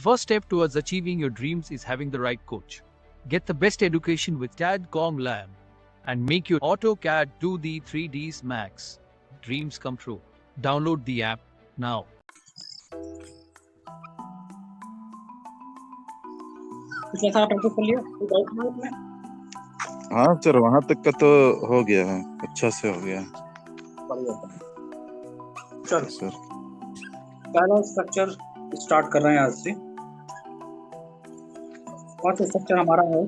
The first step towards achieving your dreams is having the right coach. Get the best education with CAD.com Lab and make your AutoCAD do the 3Ds Max. Dreams come true. Download the app now. कुछ ऐसा topic कर लिया, कोई doubt ना उसमें? हाँ sir, वहां तक का तो हो गया है, अच्छा से हो गया। बढ़िया था। चलो सर पहला स्ट्रक्चर स्टार्ट कर रहे हैं आज से। फर्स्ट स्ट्रक्चर हमारा है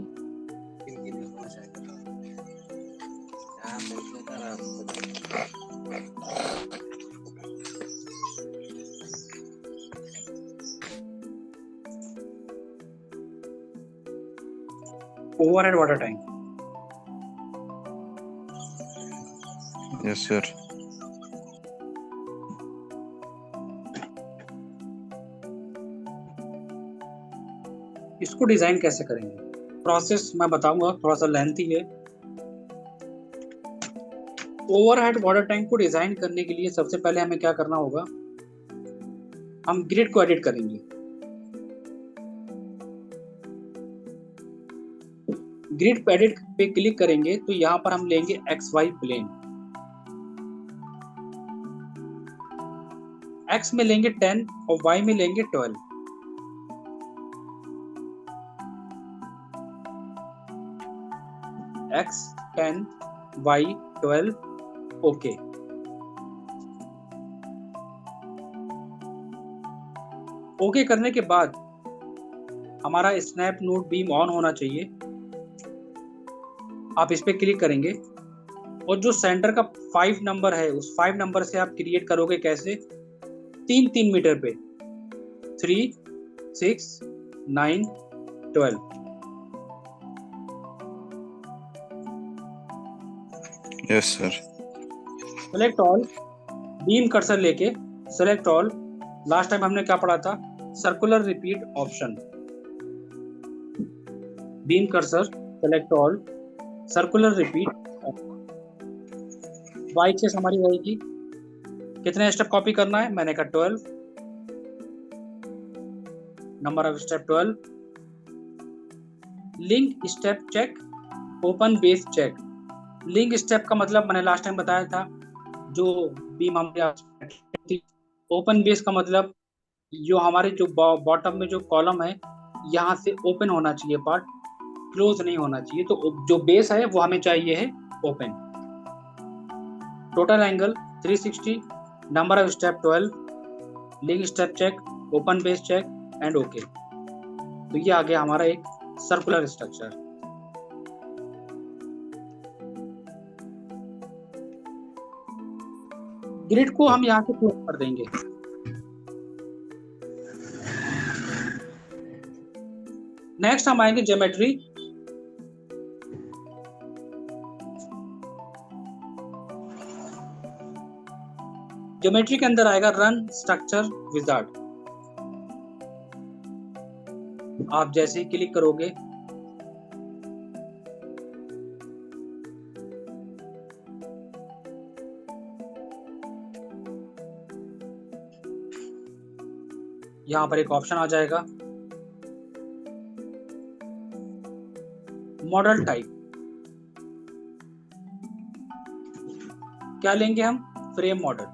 overhead water tank. Yes sir. इसको डिजाइन कैसे करेंगे, प्रोसेस मैं बताऊंगा, थोड़ा सा लेंथी है। ओवरहेड वाटर टैंक को डिजाइन करने के लिए सबसे पहले हमें क्या करना होगा, हम ग्रिड को एडिट करेंगे। ग्रिड पे एडिट पे क्लिक करेंगे तो यहाँ पर हम लेंगे XY प्लेन। X में लेंगे 10 और Y में लेंगे 12। X 10 Y 12 okay. ओके करने के बाद हमारा स्नैप नोड बीम ऑन होना चाहिए। आप इस पे क्लिक करेंगे और जो सेंटर का 5 नंबर है उस 5 नंबर से आप क्रिएट करोगे कैसे, 3 मीटर पे 3 6 9 12। Yes sir. Select all, beam cursor लेके सेलेक्ट ऑल। लास्ट टाइम हमने क्या पढ़ा था, circular repeat option. Beam cursor select all, circular repeat. Y axis हमारी रहेगी, कितने स्टेप कॉपी करना है, मैंने कहा 12, number of step 12। Link step check, open base check. Link step का मतलब मैंने लास्ट टाइम बताया था, जो बीम हमारे ओपन बेस का मतलब जो हमारे जो बॉटम में जो कॉलम है यहाँ से ओपन होना चाहिए पार्ट, क्लोज नहीं होना चाहिए। तो जो बेस है वो हमें चाहिए है open. Total angle 360, number of step 12, link step check, open base check and okay. तो ये आ गया हमारा एक सर्कुलर स्ट्रक्चर। ग्रिड को हम यहाँ से क्लोज कर देंगे। नेक्स्ट हम आएंगे ज्योमेट्री। ज्योमेट्री के अंदर आएगा रन स्ट्रक्चर विजार्ड। आप जैसे ही क्लिक करोगे यहां पर एक ऑप्शन आ जाएगा मॉडल टाइप। क्या लेंगे हम, फ्रेम मॉडल।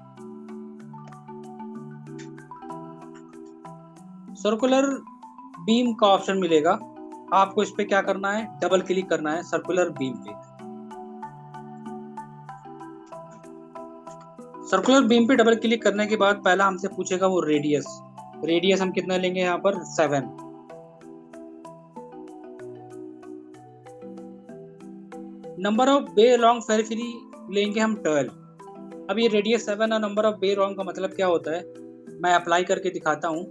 सर्कुलर बीम का ऑप्शन मिलेगा, आपको इस पे क्या करना है, डबल क्लिक करना है सर्कुलर बीम पे। सर्कुलर बीम पे डबल क्लिक करने के बाद पहला हमसे पूछेगा वो रेडियस। रेडियस हम कितना लेंगे यहाँ पर 7। Number of bay long periphery लेंगे हम 12। अब ये रेडियस 7 और नंबर ऑफ बे लॉन्ग का मतलब क्या होता है, मैं अप्लाई करके दिखाता हूँ।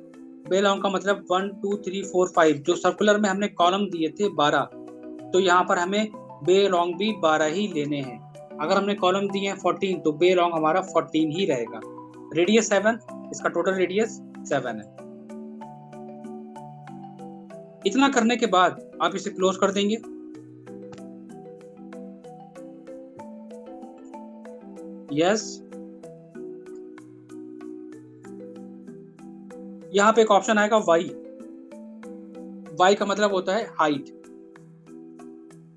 बे लॉन्ग का मतलब 1 2 3 4 5, जो सर्कुलर में हमने कॉलम दिए थे 12, तो यहाँ पर हमें बे लॉन्ग भी 12 ही लेने हैं। अगर हमने कॉलम दिए हैं 14 तो बे लॉन्ग हमारा 14 ही रहेगा। रेडियस 7, इसका टोटल रेडियस 7 है। इतना करने के बाद आप इसे क्लोज कर देंगे। यस, यहाँ पे एक ऑप्शन आएगा वाई। y का मतलब होता है हाइट।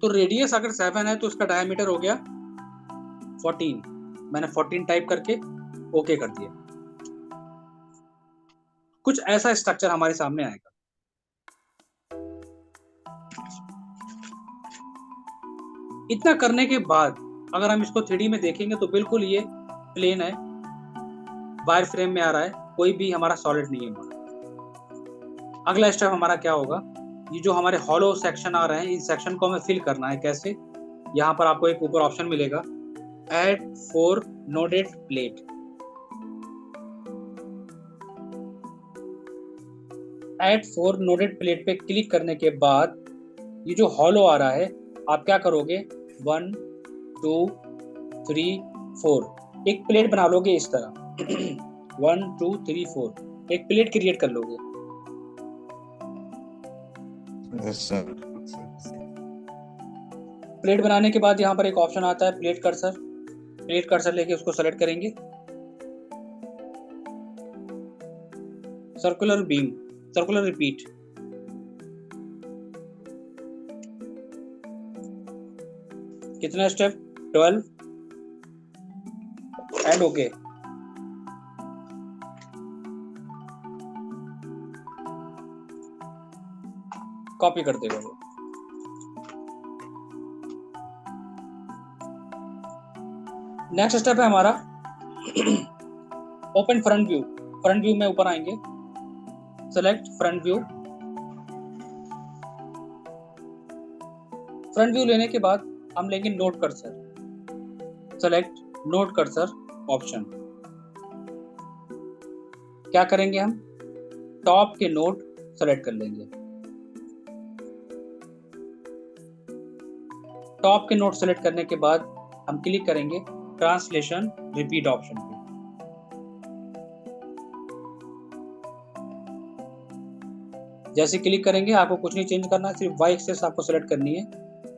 तो रेडियस अगर 7 है तो उसका डायमीटर हो गया 14। मैंने 14 टाइप करके ओके कर दिया। कुछ ऐसा स्ट्रक्चर हमारे सामने आएगा। इतना करने के बाद अगर हम इसको 3D में देखेंगे तो बिल्कुल ये प्लेन है, वायर फ्रेम में आ रहा है, कोई भी हमारा सॉलिड नहीं है हमारा। अगला स्टेप हमारा क्या होगा, ये जो हमारे हॉलो सेक्शन आ रहे हैं, इन सेक्शन को हमें फिल करना है। कैसे? यहाँ पर आपको एक ऊपर ऑप्शन मिलेगा, add 4 nodded plate. Add 4 nodded plate पे क्लिक करने के बाद ये जो हॉलो आ रहा है, आप क्या करोगे, 1 2 3 4 एक प्लेट बना लोगे इस तरह। 1 2 3 4 एक प्लेट क्रिएट कर लोगे। Yes sir. प्लेट बनाने के बाद यहाँ पर एक ऑप्शन आता है प्लेट कर्सर। प्लेट कर्सर लेके उसको सेलेक्ट करेंगे। सर्कुलर बीम, सर्कुलर रिपीट, कितना स्टेप, 12 एंड ओके। कॉपी कर देगा वो। नेक्स्ट स्टेप है हमारा open front view. Front view में ऊपर आएंगे, select front view. Front view लेने के बाद हम लेंगे note cursor, select note cursor option. क्या करेंगे, हम टॉप के नोट सेलेक्ट कर लेंगे। टॉप के नोट सेलेक्ट करने के बाद हम क्लिक करेंगे ट्रांसलेशन रिपीट ऑप्शन पे। जैसे क्लिक करेंगे आपको कुछ नहीं चेंज करना, सिर्फ वाई एक्सेस आपको सेलेक्ट करनी है।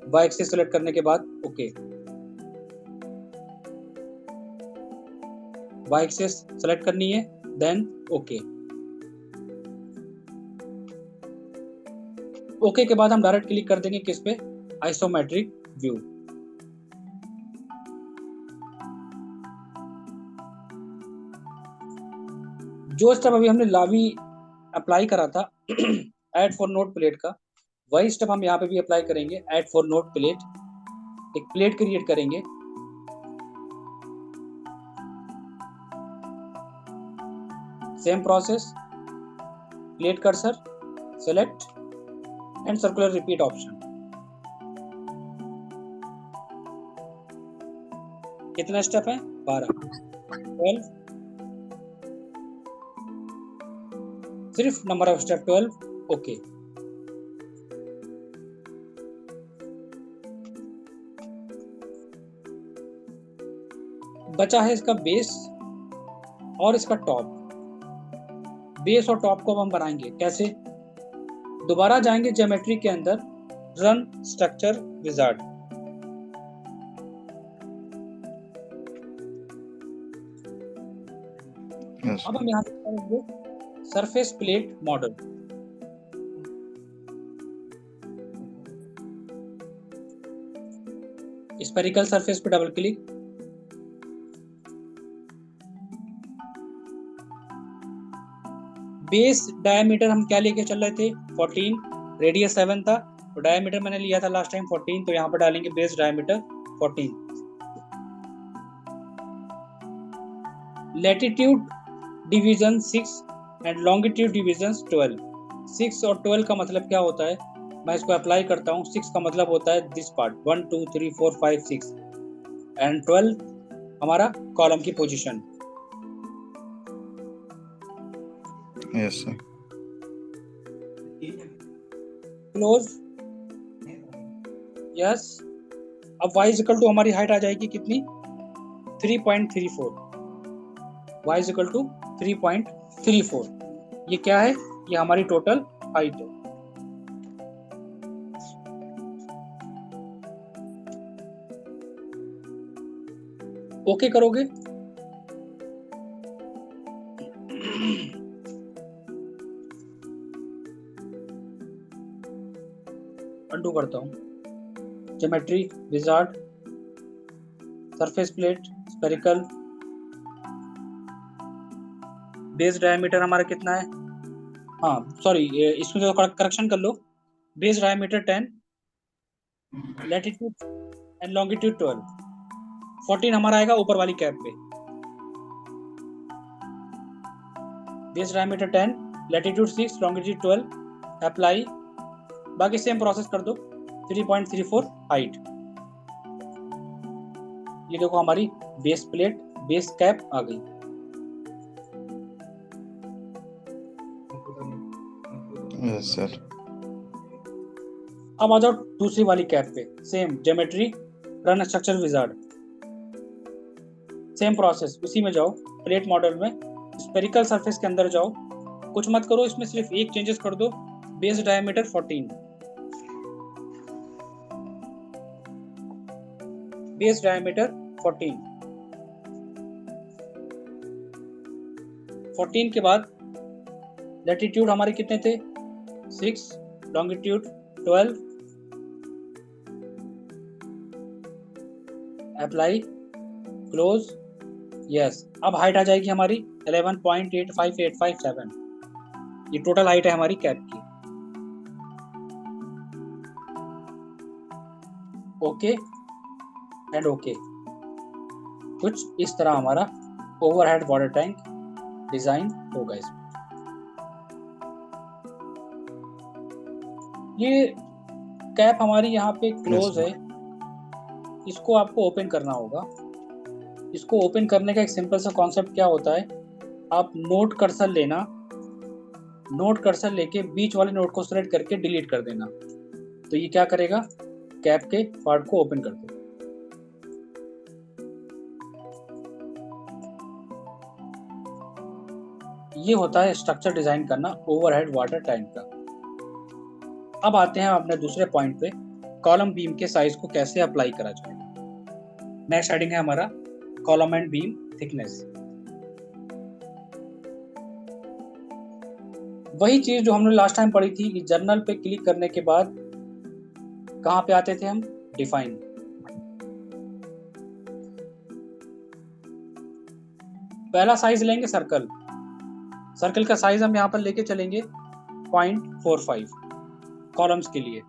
वाई एक्सेस सेलेक्ट करने के बाद ओके। वाई एक्सेस सेलेक्ट करनी है, देन ओके। ओके के बाद हम डायरेक्ट क्लिक कर देंगे किस पे, आइसोमेट्रिक व्यू। जो स्टेप अभी हमने लावी अप्लाई करा था ऐड फॉर नोट प्लेट का, वही स्टेप हम यहाँ पे भी अप्लाई करेंगे। ऐड फॉर नोट प्लेट, एक प्लेट क्रिएट करेंगे। Same process, plate cursor select and circular repeat option. कितना स्टेप है, 12 12, सिर्फ नंबर ऑफ स्टेप 12, ओके। बचा है इसका बेस और इसका टॉप। बेस और टॉप को हम बनाएंगे कैसे, दोबारा जाएंगे ज्योमेट्री के अंदर, रन स्ट्रक्चर विजार्ड। यस अब हम यहाँ पे करेंगे surface plate model. Spherical surface पे डबल क्लिक, बेस डायमीटर हम क्या लेके चल रहे थे, 14, रेडियस 7 था, तो डायमीटर मैंने लिया था लास्ट टाइम 14, तो यहाँ पर डालेंगे base diameter 14। Latitude division 6 and longitude division 12। 6 और 12 का मतलब क्या होता है, मैं इसको अप्लाई करता हूँ। 6 का मतलब होता है दिस पार्ट, 1 2 3 4 5 6, एंड 12 हमारा कॉलम की position. Yes sir. Close, yes. अब y इक्वल टू हमारी हाइट आ जाएगी कितनी, 3.34। y equal to 3.34। ये क्या है, ये हमारी टोटल हाइट है। ओके करोगे, करता हूँ। Geometry wizard, surface plate, spherical, base diameter हमारा कितना है, हाँ सॉरी इसमें तो करेक्शन कर लो, base diameter 10, latitude and longitude 12, 14 हमारा आएगा ऊपर वाली कैप पे, base diameter 10, latitude 6, longitude 12, apply, बाकी सेम प्रोसेस कर दो, 3.34 हाइट। ये देखो हमारी बेस प्लेट, बेस कैप आ गई। Yes sir. अब आ जाओ दूसरी वाली कैप पे, same geometry, run structure wizard, same process, उसी में जाओ, प्लेट मॉडल में स्पेरिकल सरफेस के अंदर जाओ, कुछ मत करो इसमें, सिर्फ एक चेंजेस कर दो, बेस डायमीटर 14, बेस डायमीटर 14, 14 के बाद लैटिट्यूड हमारे कितने थे 6, लॉन्गिट्यूड 12, अप्लाई, क्लोज, यस। अब हाइट आ जाएगी हमारी 11.85857, ये टोटल हाइट है हमारी कैप की। ओके एंड ओके, कुछ इस तरह हमारा ओवरहेड वाटर टैंक डिजाइन होगा इसमें। ये कैप हमारी यहाँ पे क्लोज है, इसको आपको ओपन करना होगा। इसको ओपन करने का एक सिंपल सा कॉन्सेप्ट क्या होता है, आप नोट कर्सर लेना, नोट कर्सर लेके बीच वाले नोट को सेलेक्ट करके डिलीट कर देना, तो ये क्या करेगा, कैप के पार्ट को ओपन कर दो। ये होता है स्ट्रक्चर डिजाइन करना ओवरहेड वाटर टैंक का। अब आते हैं अपने दूसरे पॉइंट पे, कॉलम बीम के साइज को कैसे अप्लाई करा जाएगा। नेक्स्ट हेडिंग है हमारा कॉलम एंड बीम थिकनेस। वही चीज जो हमने लास्ट टाइम पढ़ी थी कि जर्नल पे क्लिक करने के बाद कहां पे आते थे हम, डिफाइन। पहला साइज लेंगे सर्कल, सर्कल का साइज हम यहां पर लेके चलेंगे 0.45 कॉलम्स के लिए।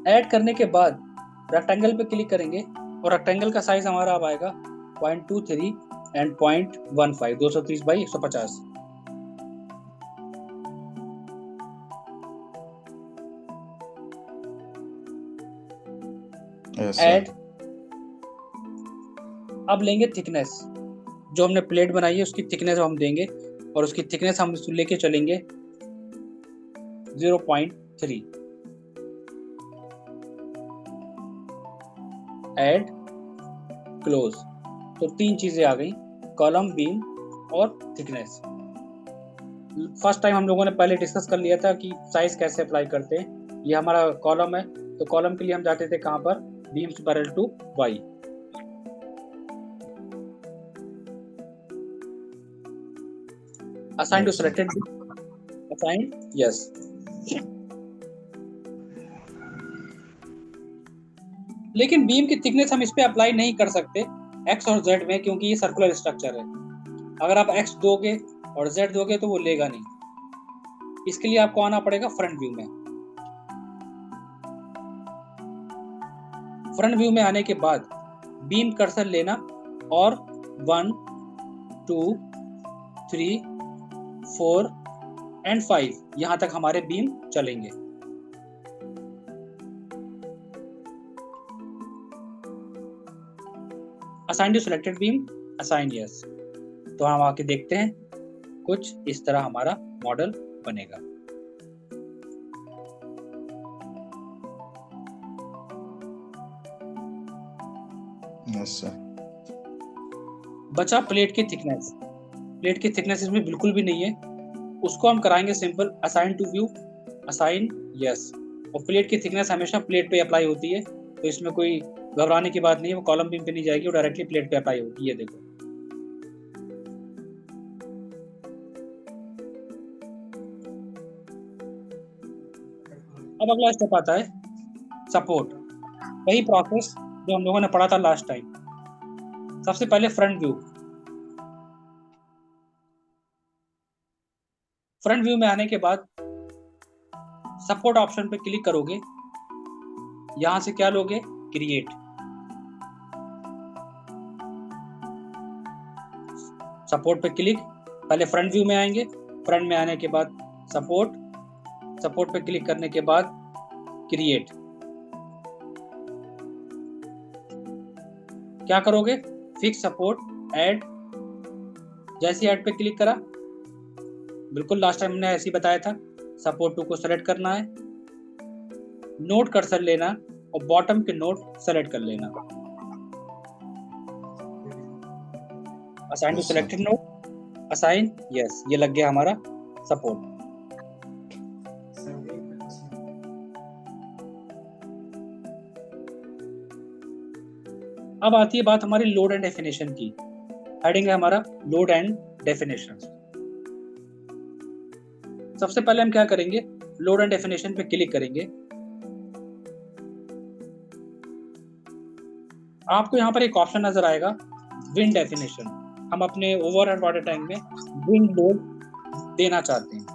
ऐड करने के बाद रेक्टेंगल पे क्लिक करेंगे और रेक्टेंगल का साइज हमारा अब आएगा 0.23 एंड 0.15, 230 बाई 150। ऐड। अब लेंगे थिकनेस, जो हमने प्लेट बनाई है उसकी थिकनेस हम देंगे और उसकी थिकनेस हम लेके चलेंगे 0.3। ऐड, क्लोज, तो तीन चीजें आ गई, कॉलम, बीम और थिकनेस। फर्स्ट टाइम हम लोगों ने पहले डिस्कस कर लिया था कि साइज कैसे अप्लाई करते हैं। ये हमारा कॉलम है, तो कॉलम के लिए हम जाते थे कहां पर, beams parallel to Y. Assign to selected, assign, yes. लेकिन बीम की थिकनेस हम इस पे अप्लाई नहीं कर सकते एक्स और जेड में, क्योंकि ये सर्कुलर स्ट्रक्चर है। अगर आप एक्स दोगे और जेड दोगे तो वो लेगा नहीं। इसके लिए आपको आना पड़ेगा फ्रंट व्यू में। फ्रंट व्यू में आने के बाद बीम कर्सर लेना और 1, 2, 3, 4 एंड 5 यहां तक हमारे बीम चलेंगे। Assign to selected beam, assign yes. तो हम आके देखते हैं, कुछ इस तरह हमारा मॉडल बनेगा। Yes sir. बचा प्लेट की थिकनेस। प्लेट की थिकनेस इसमें बिल्कुल भी नहीं है, उसको हम कराएंगे simple assign to view, assign yes. और प्लेट की थिकनेस हमेशा प्लेट पे अप्लाई होती है, तो इसमें कोई घबराने की बात नहीं है, वो कॉलम बीम पे नहीं जाएगी, वो डायरेक्टली प्लेट पे अप्लाई होगी। ये देखो अब अगला स्टेप आता है सपोर्ट, वही प्रोसेस जो हम लोगों ने पढ़ा था लास्ट टाइम। सबसे पहले फ्रंट व्यू। फ्रंट व्यू में आने के बाद सपोर्ट ऑप्शन पे क्लिक करोगे, यहां से क्या लोगे, क्रिएट। सपोर्ट पे क्लिक, पहले फ्रंट व्यू में आएंगे, फ्रंट में आने के बाद सपोर्ट, सपोर्ट पे क्लिक करने के बाद क्रिएट। क्या करोगे, फिक्स सपोर्ट ऐड। जैसे ऐड पे क्लिक करा, बिल्कुल लास्ट टाइम हमने ऐसे ही बताया था, सपोर्ट 2 को सेलेक्ट करना है, नोट कर्सर लेना और बॉटम के नोट सेलेक्ट कर लेना, assign to Yes, sir. Selected node, assign, yes, ये लग गया हमारा सपोर्ट। अब आती है बात हमारी लोड एंड डेफिनेशन की। हेडिंग है हमारा लोड एंड डेफिनेशन। सबसे पहले हम क्या करेंगे, लोड एंड डेफिनेशन पे क्लिक करेंगे। आपको यहाँ पर एक ऑप्शन नजर आएगा विंड डेफिनेशन। हम अपने ओवरहेड वाटर टैंक में विंड लोड देना चाहते हैं।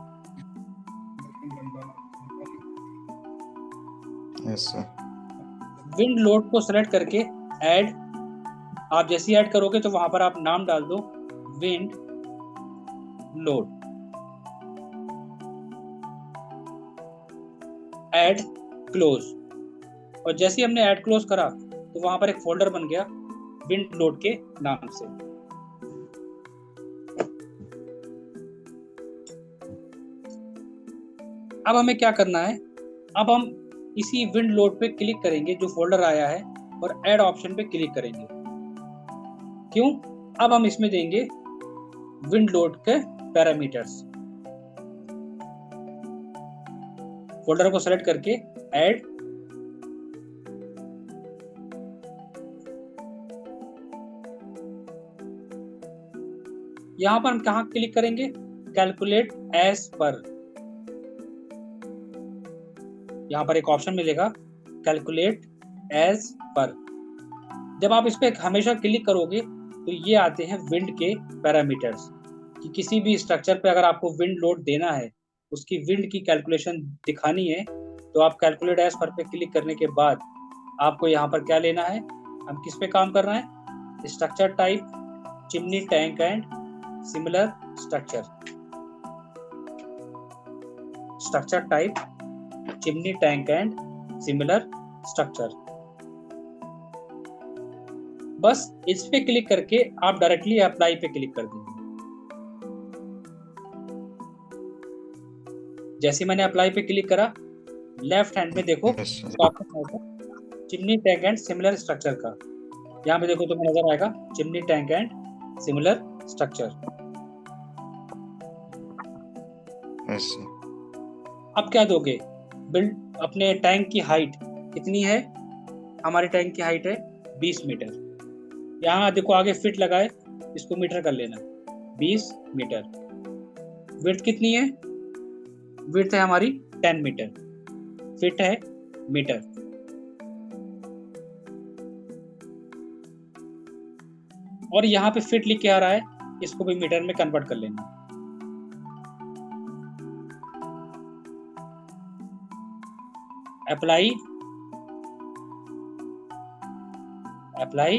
Yes, sir. विंड लोड को सेलेक्ट करके ऐड, आप जैसे ऐड करोगे तो वहां पर आप नाम डाल दो विंड लोड, ऐड क्लोज। और जैसे ही हमने ऐड क्लोज करा तो वहां पर एक फोल्डर बन गया विंड लोड के नाम से। अब हमें क्या करना है, अब हम इसी विंड लोड पे क्लिक करेंगे जो फोल्डर आया है और ऐड ऑप्शन पे क्लिक करेंगे। क्यों, अब हम इसमें देंगे विंड लोड के पैरामीटर्स। फोल्डर को सेलेक्ट करके ऐड, यहां पर हम कहां क्लिक करेंगे, कैलकुलेट एज पर। यहां पर एक ऑप्शन मिलेगा कैलकुलेट एज पर। जब आप इस पे हमेशा क्लिक करोगे तो ये आते हैं विंड के पैरामीटर्स, कि किसी भी स्ट्रक्चर पे अगर आपको विंड लोड देना है, उसकी विंड की कैलकुलेशन दिखानी है, तो आप कैलकुलेट एज पर पे क्लिक करने के बाद आपको यहाँ पर क्या लेना है, हम किस पे काम कर रहे हैं, structure type chimney tank and similar structure. Structure type chimney tank and similar structure. बस इस पे क्लिक करके आप डायरेक्टली अप्लाई पे क्लिक कर देंगे। जैसे मैंने अप्लाई पे क्लिक करा, लेफ्ट हैंड में देखो Yes, sir. ऑप्शन आएगा chimney tank and similar structure का। यहाँ पे देखो तुम्हें नजर आएगा chimney tank and similar structure. Yes, sir. अब क्या दोगे, बिल्ड अपने टैंक की हाइट कितनी है, हमारे टैंक की हाइट है 20 मीटर। यहाँ देखो आगे फिट लगा है, इसको मीटर कर लेना, 20 मीटर। विड्थ कितनी है, विड्थ है हमारी 10 मीटर, फिट है मीटर। और यहाँ पे फिट लिख के आ रहा है, इसको भी मीटर में कन्वर्ट कर लेना। Apply, apply,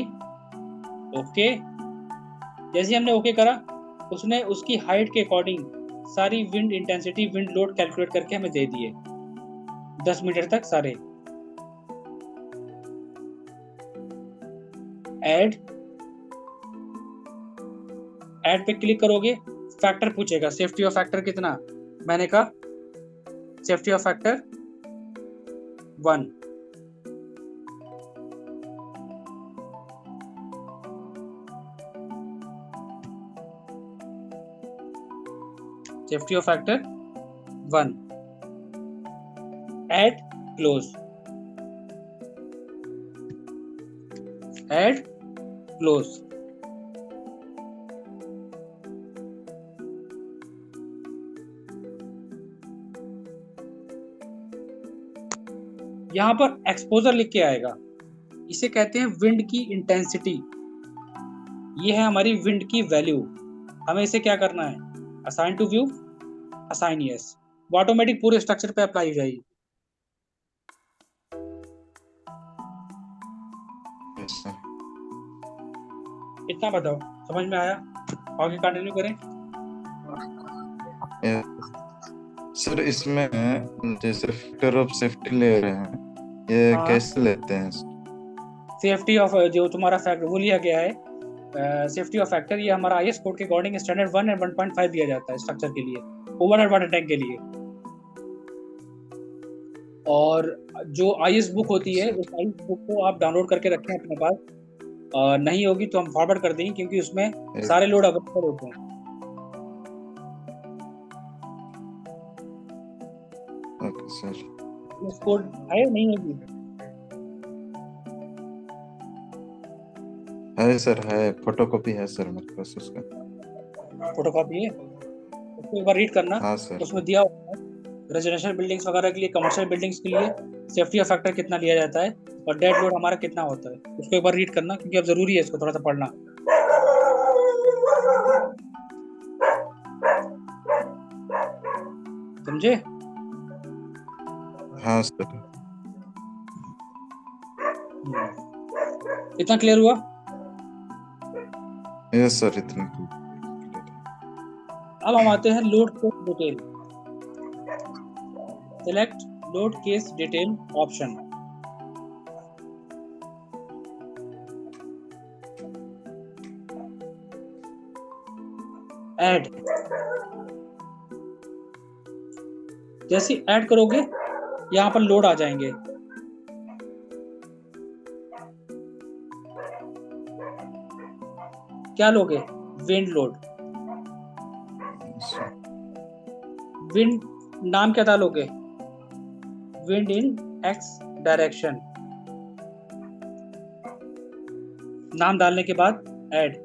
okay. जैसे हमने ओके करा, उसने उसकी हाइट के अकॉर्डिंग सारी wind intensity, wind load calculate करके हमें दे दिए 10 मीटर तक सारे। ऐड, ऐड पे क्लिक करोगे, फैक्टर पूछेगा, सेफ्टी ऑफ फैक्टर कितना, मैंने कहा safety of factor 1। Safety of factor 1, add close, add close. यहाँ पर एक्सपोजर लिख के आएगा, इसे कहते हैं विंड की इंटेंसिटी। ये है हमारी विंड की वैल्यू। हमें इसे क्या करना है, assign to view, assign yes, वो ऑटोमेटिक पूरे स्ट्रक्चर पे अप्लाई हो जाएगी। yes, sir. इतना बताओ, समझ में आया? आगे कंटिन्यू करें। सर इसमें जैसे फैक्टर ऑफ सेफ्टी ले रहे हैं, ये हाँ, कैसे लेते हैं? सेफ्टी ऑफ जो तुम्हारा फैक्टर वो लिया गया है, सेफ्टी ऑफ फैक्टर, ये हमारा आईएस कोड के अकॉर्डिंग स्टैंडर्ड 1 और 1.5 दिया जाता है स्ट्रक्चर के लिए, ओवरहेड वाटर टैंक के लिए। और जो आईएस बुक होती है, उस आईएस बुक को आप डाउनलोड करके रखें अपने पास, नहीं होगी तो हम फॉरवर्ड कर देंगे, क्योंकि उसमें सारे लोड अवेलेबल होते हैं। Okay sir. आईएस कोड है नहीं होगी? है सर, है, फोटोकॉपी है सर मेरे पास उसका। फोटोकॉपी है, उसको एक बार रीड करना। हाँ सर। उसमें दिया होगा रेजिडेंशियल बिल्डिंग्स वगैरह के लिए, कमर्शियल बिल्डिंग्स के लिए सेफ्टी ऑफ फैक्टर कितना लिया जाता है और डेड लोड हमारा कितना होता है, उसको एक बार रीड करना, क्योंकि अब जरूरी है इसको थोड़ा सा पढ़ना। समझे? हाँ सर। इतना क्लियर हुआ? यस सर, इतना। अब हम आते हैं load case detail. Select load case detail option. Add, जैसे ऐड करोगे यहां पर लोड आ जाएंगे। क्या लोगे? Wind load. विंड नाम क्या डालोगे? Wind in x direction. नाम डालने के बाद ऐड,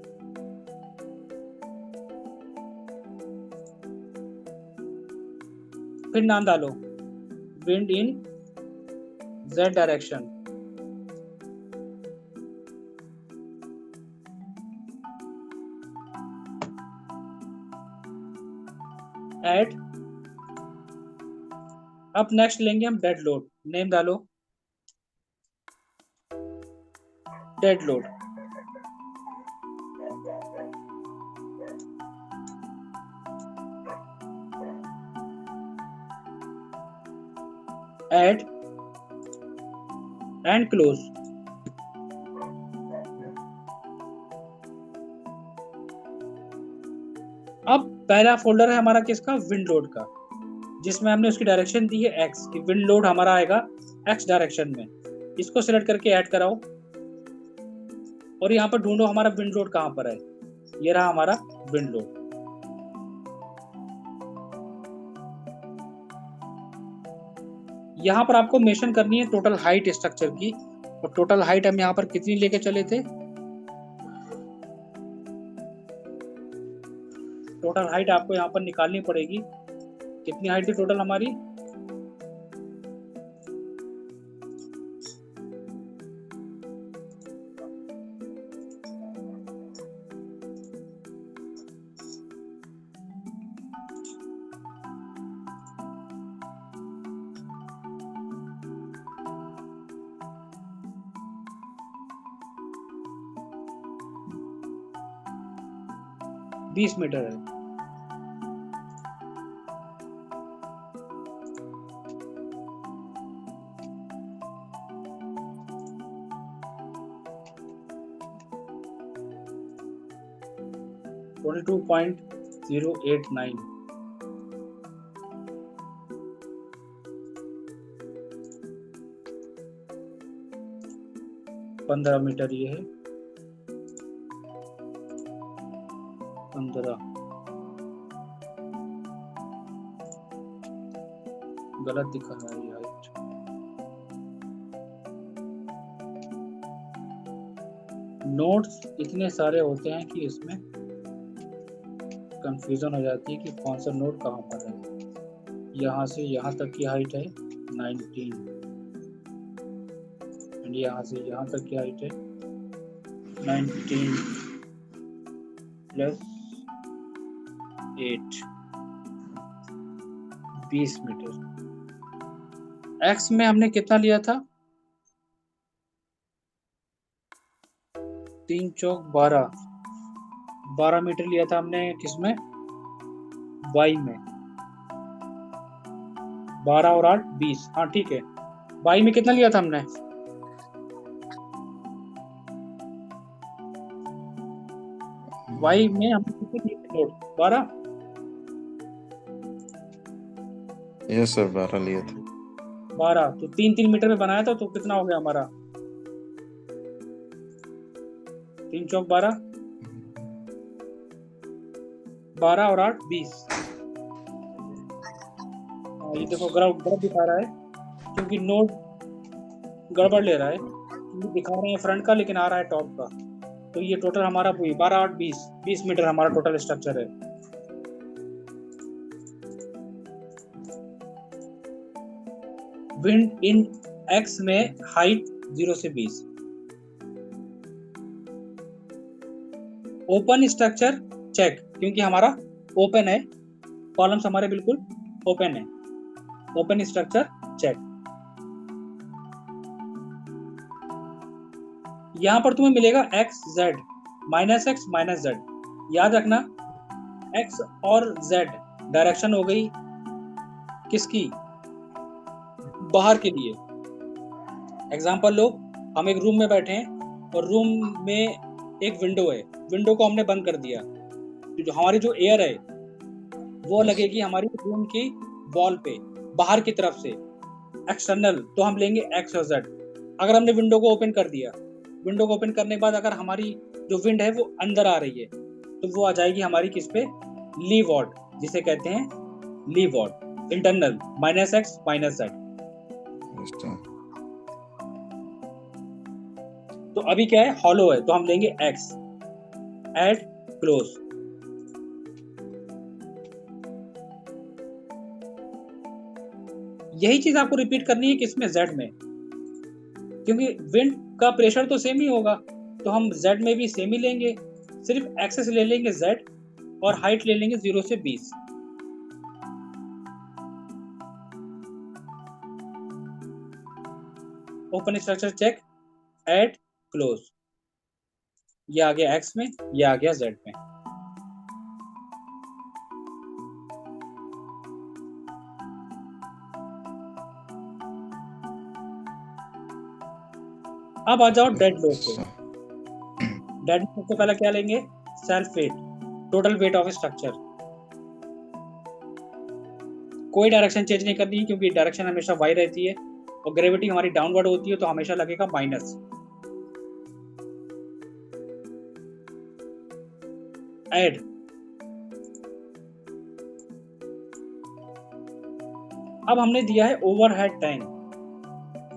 फिर नाम डालो wind in Z direction. Add. अब नेक्स्ट लेंगे हम डेड लोड। नेम डालो dead load. Add and close. अब पहला फोल्डर है हमारा किसका? विंड लोड का, जिसमें हमने उसकी डायरेक्शन दी है एक्स की। विंड लोड हमारा आएगा एक्स डायरेक्शन में। इसको सिलेक्ट करके ऐड कराओ और यहाँ पर ढूंढो हमारा विंड लोड कहाँ पर है। ये रहा हमारा विंड लोड। यहाँ पर आपको मेंशन करनी है टोटल हाइट स्ट्रक्चर की, और टोटल हाइट हम यहाँ पर कितनी लेके चले थे? टोटल हाइट आपको यहाँ पर निकालनी पड़ेगी। कितनी हाइट थी टोटल हमारी? बीस मीटर है। $22.089। पंद्रह मीटर ये है, 15। गलत दिखा रहा है हाइट। नोट्स इतने सारे होते हैं कि इसमें कंफ्यूजन हो जाती है कि कौन सा नोट कहाँ पर है। यहाँ से यहाँ तक की हाइट है 19। यहाँ से यहाँ तक क्या हाइट है 19 प्लस 8 20 मीटर। एक्स में हमने कितना लिया था 3 चौक 12 मीटर लिया था हमने किसमें वाई में 12 और 8 20। हाँ ठीक है वाई में कितना लिया था हमने वाई में हमने कितने लिए थे लोड 12 यस सर 12 लिए थे 12 तो 3 मीटर में बनाया था तो कितना हो गया हमारा 3 चौक 12 और 8 20। ये देखो गड़बड़ दिखा रहा है क्योंकि नोड गड़बड़ ले रहा है क्योंकि दिखा रहे हैं फ्रंट का लेकिन आ रहा है टॉप का। तो ये टोटल हमारा 12 8 20 मीटर हमारा टोटल स्ट्रक्चर है। विंड इन एक्स में हाइट 0 से 20। ओपन स्ट्रक्चर चेक क्योंकि हमारा ओपन है कॉलम्स हमारे बिल्कुल ओपन है। Open structure check. यहां पर तुम्हें मिलेगा एक्स जेड -x -z। याद रखना x और z डायरेक्शन हो गई किसकी बाहर के लिए। एग्जांपल लो हम एक रूम में बैठे हैं और रूम में एक विंडो है विंडो को हमने बंद कर दिया तो जो हमारी जो एयर है वो लगेगी हमारी रूम की वॉल पे बाहर की तरफ से एक्सटर्नल। तो हम लेंगे एक्स और जेड। अगर हमने विंडो को ओपन कर दिया विंडो को ओपन करने के बाद अगर हमारी जो विंड है वो अंदर आ रही है तो वो आ जाएगी हमारी किस पे लीवॉर्ड जिसे कहते हैं लीवॉर्ड इंटरनल -x -z। तो अभी क्या है हॉलो है तो हम लेंगे x एड क्लोज। यही चीज आपको रिपीट करनी है किसमें z में क्योंकि विंड का प्रेशर तो सेम ही होगा तो हम z में भी सेम ही लेंगे सिर्फ एक्सेस ले लेंगे z और हाइट ले लेंगे 0 से 20। Open structure check and close. ये आ गया x में ये आ गया z में। अब आ जाओ डेड लोड पे। डेड लोड से पहले क्या लेंगे self weight total weight of structure. कोई डायरेक्शन चेंज नहीं करनी क्योंकि डायरेक्शन हमेशा y रहती है और ग्रेविटी हमारी डाउनवर्ड होती है तो हमेशा लगेगा माइनस। ऐड अब हमने दिया है ओवरहेड टैंक।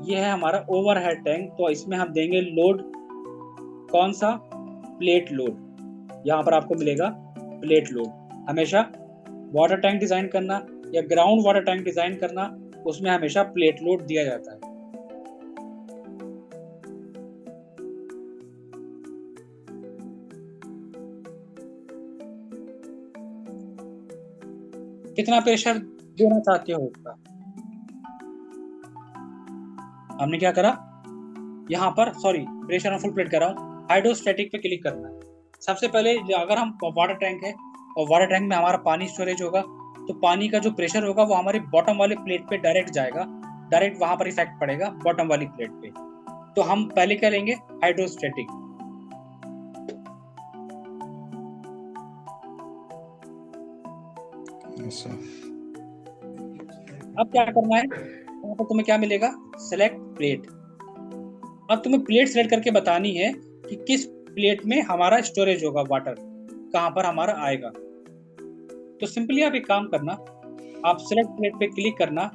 ये है हमारा ओवरहेड टैंक तो इसमें हम देंगे लोड कौन सा प्लेट लोड। यहां पर आपको मिलेगा प्लेट लोड। हमेशा वाटर टैंक डिजाइन करना या ग्राउंड वाटर टैंक डिजाइन करना उसमें हमेशा प्लेट लोड दिया जाता है। कितना प्रेशर देना चाहते हो उसका हमने क्या करा यहाँ पर सॉरी प्रेशर में फुल प्लेट कर रहा हूँ हाइड्रोस्टैटिक पे क्लिक करना है। सबसे पहले अगर हम वाटर टैंक है और वाटर टैंक में हमारा पानी स्टोरेज होगा तो पानी का जो प्रेशर होगा वो हमारे बॉटम वाले प्लेट पे डायरेक्ट जाएगा डायरेक्ट वहां पर इफेक्ट पड़ेगा बॉटम वाली प्लेट पे। तो हम पहले क्या लेंगे हाइड्रोस्टैटिक। अब क्या करना है यहाँ पर तुम्हें क्या मिलेगा सेलेक्ट प्लेट। अब तुम्हें प्लेट सेलेक्ट करके बतानी है कि किस प्लेट में हमारा स्टोरेज होगा वाटर कहां पर हमारा आएगा। तो सिंपली आप एक काम करना आप सेलेक्ट प्लेट पे क्लिक करना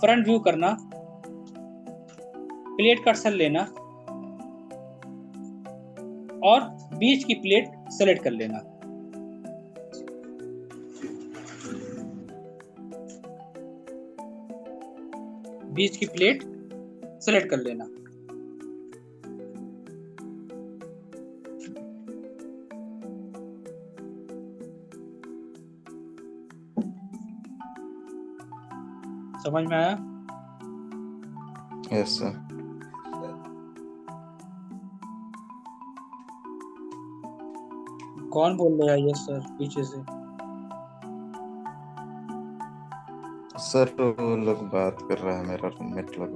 फ्रंट व्यू करना प्लेट कर्सर लेना और बीच की प्लेट सेलेक्ट कर लेना। बीच की प्लेट सेलेक्ट कर लेना। समझ में आया? Yes sir. कौन बोल रहा है? यस सर पीछे से। सर वो लोग बात कर रहा है, मेरा रूममेट लोग।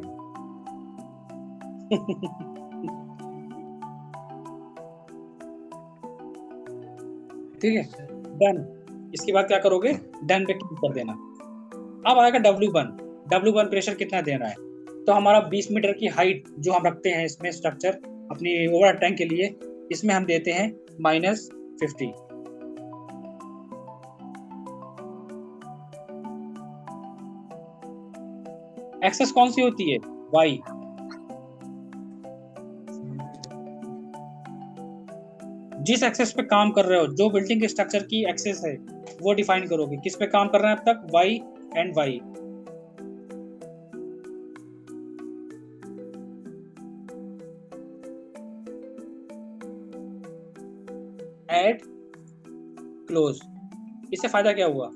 ठीक है, डन। इसके बाद क्या करोगे? डन पे क्लिक कर देना। अब आएगा W1। W1 प्रेशर कितना देना है? तो हमारा 20 मीटर की हाइट जो हम रखते हैं इसमें स्ट्रक्चर अपनी ओवर टैंक के लिए, इसमें हम देते हैं -50। एक्सेस कौन सी होती है? Y। जिस एक्सेस पे काम कर रहे हो, जो बिल्डिंग के स्ट्रक्चर की एक्सेस है वो डिफाइन करोगे। किस पे काम कर रहे हैं अब तक? Y and Y। Add close. इससे फायदा क्या हुआ?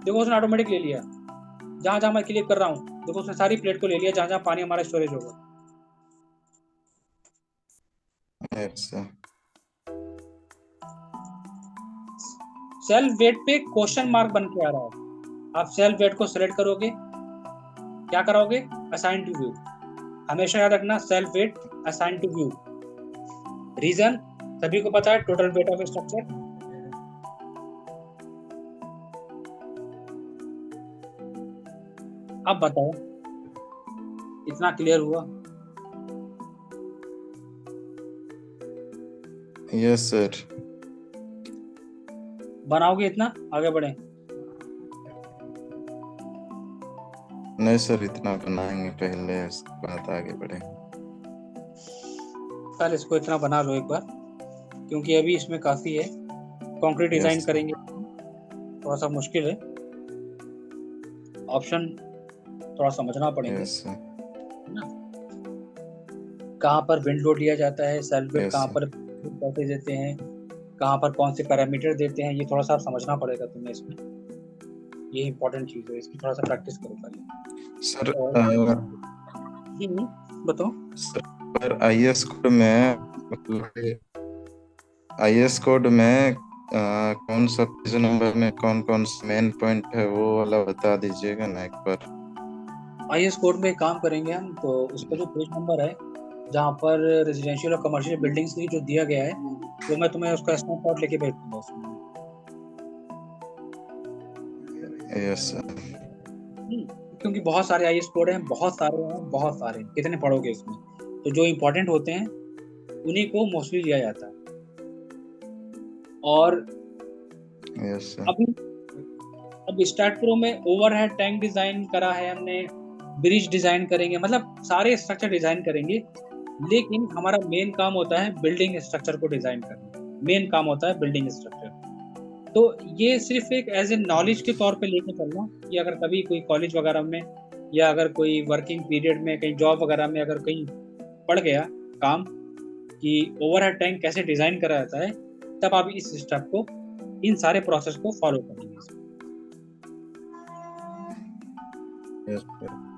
देखो उसने ऑटोमेटिक ले लिया। जहां जहां मैं क्लिक कर रहा हूं देखो उसने सारी प्लेट को ले लिया, जहां जहां पानी हमारा स्टोरेज होगा। Yes sir. सेल्फ वेट पे क्वेश्चन मार्क बन के आ रहा है। आप सेल्फ वेट को सिलेक्ट करोगे, क्या कराओगे? Assign to view. हमेशा याद रखना, self weight assign to view. Reason सभी को पता है, टोटल वेट ऑफ स्ट्रक्चर। अब बताओ, इतना क्लियर हुआ? Yes sir. बनाओगे इतना? आगे बढ़े? नहीं सर, इतना बनाएंगे पहले, उसके बाद आगे बढ़ेंगे। पहले इसको इतना बना लो एक बार, क्योंकि अभी इसमें काफी है। Concrete design Yes. करेंगे, थोड़ा सा मुश्किल है। ऑप्शन थोड़ा समझना पड़ेगा। Yes sir. है ना? कहाँ पर विंड लोड लिया जाता है, सेल्फ वेट Yes, कहाँ sir. पर कैसे देते हैं, कहाँ पर कौन से पैरामीटर देते हैं, ये थोड़ा सा समझना पड़ेगा तुम्हें इसमें। ये इंपॉर्टेंट चीज है, इसकी थोड़ा सा प्रैक्टिस करो पहले। सर बताओ। सर, पर आईएस कोड में मतलब आईएस कोड में कौन सा पेज नंबर में कौन कौन सा मेन पॉइंट है, वो वाला बता दीजिएगा ना एक बार। IS कोड में काम करेंगे हम, तो उसका जो पेज नंबर है जहाँ पर रेजिडेंशियल और कमर्शियल बिल्डिंग्स की जो दिया गया है, वो मैं तुम्हें उसका स्नैपशॉट लेके भेज दूंगा उसमें। Yes sir. क्योंकि बहुत सारे IS कोड हैं, बहुत सारे, कितने पढ़ोगे इसमें? तो जो इम्पोर्टेंट होते हैं उन्हीं को मोस्टली लिया जाता है। और यस सर। अब स्टार्ट प्रो में ओवरहेड टैंक डिजाइन करा है हमने, ब्रिज डिजाइन करेंगे, मतलब सारे स्ट्रक्चर डिजाइन करेंगे। लेकिन हमारा मेन काम होता है बिल्डिंग स्ट्रक्चर को डिजाइन करना। मेन काम होता है बिल्डिंग स्ट्रक्चर। तो ये सिर्फ एक एज ए नॉलेज के तौर पे लेके चलना कि अगर कभी कोई कॉलेज वगैरह में या अगर कोई वर्किंग पीरियड में कहीं जॉब वगैरह में अगर कहीं पड़ गया काम कि ओवरहेड टैंक कैसे डिजाइन करा जाता है, तब आप इस स्टेप को, इन सारे प्रोसेस को फॉलो करेंगे। Yes sir.